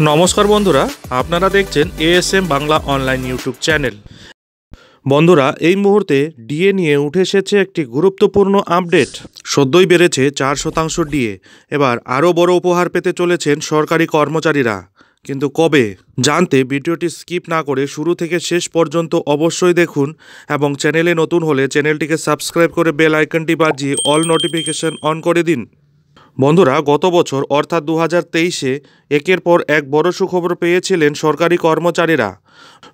নমস্কার বন্ধুরা, আপনারা দেখছেন ASM Bangla online YouTube channel. বন্ধুরা, এই মুহূর্তে ডিএ নিয়ে উঠে এসেছে একটি গুরুত্বপূর্ণ আপডেট। সদ্যই বেড়েছে 4% ডিএ। এবার আরও বড় উপহার পেতে চলেছেন সরকারি কর্মচারীরা। কিন্তু কবে জানতে ভিডিওটি স্কিপ না করে শুরু থেকে শেষ পর্যন্ত অবশ্যই দেখুন এবং চ্যানেলে নতুন হলে চ্যানেলটিকে সাবস্ক্রাইব করে বেল আইকনটি বাজিয়ে অল নোটিফিকেশন অন করে দিন। বন্ধুরা, গত বছর অর্থাৎ 2023-এ একের পর এক বড় সুখবর পেয়েছিলেন সরকারি কর্মচারীরা।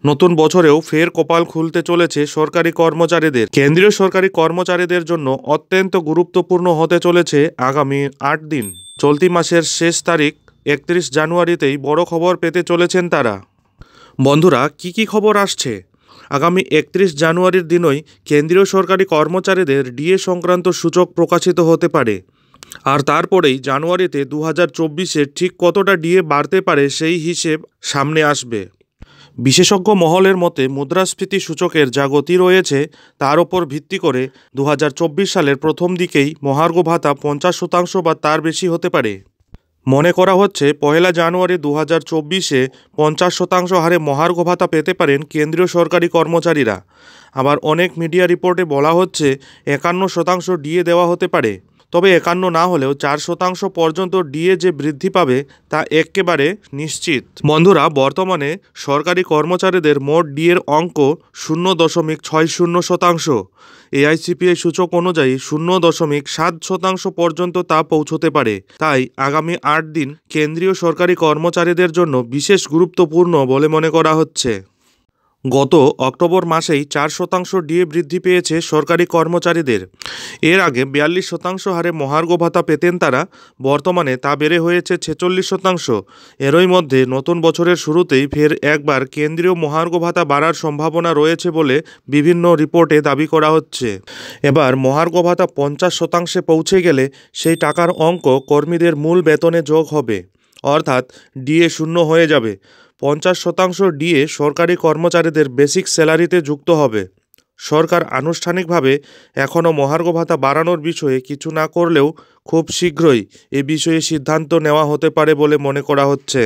নতুন বছরেও ফের কপাল খুলতে চলেছে সরকারি কর্মচারীদের। কেন্দ্রীয় সরকারি কর্মচারীদের জন্য অত্যন্ত গুরুত্বপূর্ণ হতে চলেছে আগামী 8 দিন। চলতি মাসের শেষ তারিখ 31 জানুয়ারিতেই বড় খবর পেতে চলেছেন তারা। বন্ধুরা, কি খবর আসছে? আগামী 31 জানুয়ারির দিনই কেন্দ্রীয় সরকারি কর্মচারীদের ডিএ সংক্রান্ত সূচক প্রকাশিত হতে পারে। আর তারপরেই জানুয়ারিতে 2024-এ ঠিক কতটা ডিএ বাড়তে পারে সেই হিসেব সামনে আসবে। বিশেষজ্ঞ মহলের মতে মুদ্রাস্ফীতি সূচকের যা গতি রয়েছে তার ওপর ভিত্তি করে 2024 সালের প্রথম দিকেই মহার্ঘ ভাতা 50% বা তার বেশি হতে পারে। মনে করা হচ্ছে 1 জানুয়ারি 2024-এ 50% হারে মহার্ঘ ভাতা পেতে পারেন কেন্দ্রীয় সরকারি কর্মচারীরা। আবার অনেক মিডিয়া রিপোর্টে বলা হচ্ছে 51% ডিএ দেওয়া হতে পারে। তবে 51 না হলেও 4% পর্যন্ত ডিএ যে বৃদ্ধি পাবে তা একেবারে নিশ্চিত। বন্ধুরা, বর্তমানে সরকারি কর্মচারীদের মোট ডিএর অঙ্ক 0.60%। এআইসিপিআই সূচক অনুযায়ী 0.7% পর্যন্ত তা পৌঁছতে পারে। তাই আগামী 8 দিন কেন্দ্রীয় সরকারি কর্মচারীদের জন্য বিশেষ গুরুত্বপূর্ণ বলে মনে করা হচ্ছে। গত অক্টোবর মাসেই 4% ডিএ বৃদ্ধি পেয়েছে সরকারি কর্মচারীদের। এর আগে 42% হারে মহার্ঘ ভাতা পেতেন তারা। বর্তমানে তা বেড়ে হয়েছে 46%। এরই মধ্যে নতুন বছরের শুরুতেই ফের একবার কেন্দ্রীয় মহার্ঘ ভাতা বাড়ার সম্ভাবনা রয়েছে বলে বিভিন্ন রিপোর্টে দাবি করা হচ্ছে। এবার মহার্ঘ ভাতা 50%-এ পৌঁছে গেলে সেই টাকার অঙ্ক কর্মীদের মূল বেতনে যোগ হবে, অর্থাৎ ডিএ শূন্য হয়ে যাবে। 50% ডিএ সরকারি কর্মচারীদের বেসিক স্যালারিতে যুক্ত হবে। সরকার আনুষ্ঠানিকভাবে এখনও মহার্ঘ ভাতা বাড়ানোর বিষয়ে কিছু না করলেও খুব শীঘ্রই এ বিষয়ে সিদ্ধান্ত নেওয়া হতে পারে বলে মনে করা হচ্ছে।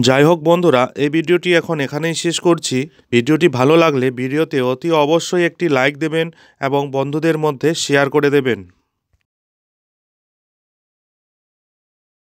যাই হোক বন্ধুরা, এই ভিডিওটি এখন এখানেই শেষ করছি। ভিডিওটি ভালো লাগলে ভিডিওতে অতি অবশ্যই একটি লাইক দেবেন এবং বন্ধুদের মধ্যে শেয়ার করে দেবেন।